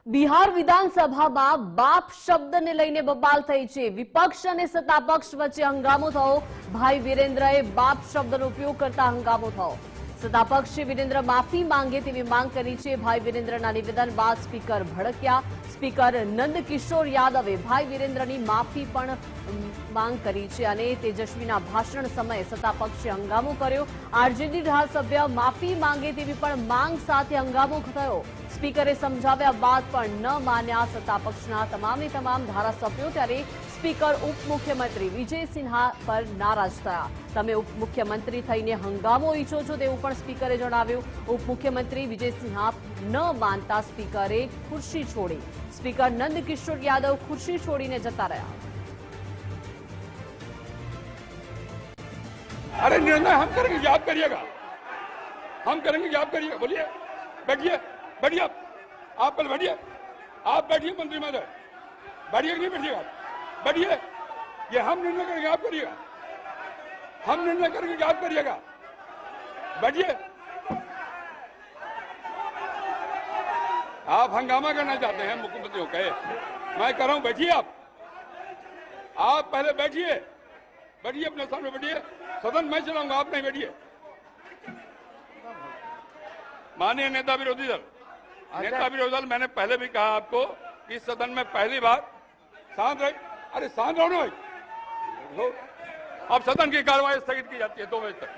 બિહાર વિધાનસભામાં બાપ શબ્દને લઈને બબાલ થઈ છે। વિપક્ષ અને સત્તાપક્ષ વચ્ચે હંગામો થયો। ભાઈ વિરેન્દ્રએ બાપ શબ્દનો ઉપયોગ કરતા હંગામો થયો। સત્તાપક્ષે વિરેન્દ્ર માફી માંગે તેવી માંગ કરી છે। ભાઈ વિરેન્દ્રના નિવેદન બાદ સ્પીકર ભડક્યા। સ્પીકર નંદકિશોર યાદવે ભાઈ વિરેન્દ્રની માફી પણ માંગ કરી છે અને તેજસ્વીના ભાષણ સમયે સત્તાપક્ષે હંગામો કર્યો। આરજેડી ધારાસભ્ય માફી માંગે તેવી પણ માંગ સાથે હંગામો થયો। સ્પીકરે સમજાવ્યા બાદ પણ ન માન્યા સત્તાપક્ષના તમામે તમામ ધારાસભ્યો। ત્યારે સ્પીકર ઉપમુખ્યમંત્રી વિજય સિન્હા પર નારાજ થયા। તમે ઉપમુખ્યમંત્રી થઈને હંગામો ઈચ્છો છો તેવું પણ સ્પીકરે જણાવ્યું। ઉપમુખ્યમંત્રી વિજય સિન્હા ન માનતા સ્પીકરે ખુરશી છોડી। સ્પીકર નંદકિશોર યાદવ ખુરશી છોડીને जता રહ્યા। अरे निर्णय हम करेंगे, याद करिएगा, हम करेंगे, याद करिएगा। बोलिए, बैठिए, बैठिए, आप पहले बैठिए, आप बैठिए मंत्री महोदय, बैठिए कि नहीं बैठिएगा, बैठिए। ये हम निर्णय करेंगे, आप करिएगा, हम निर्णय करेंगे, याद करिएगा, बैठिए। आप हंगामा करना चाहते हैं मुख्यमंत्री को कहे, मैं कर रहा हूं, बैठिए। आप पहले बैठिए, बैठिए, अपने सामने बैठिए। सदन मैं चलाऊंगा, आप नहीं बैठिए। माननीय नेता विरोधी दल, मैंने पहले भी कहा आपको कि सदन में पहली बार शांत रहे। अरे शांत रहो ना भाई। अब सदन की कार्रवाई स्थगित की जाती है 2 बजे तक।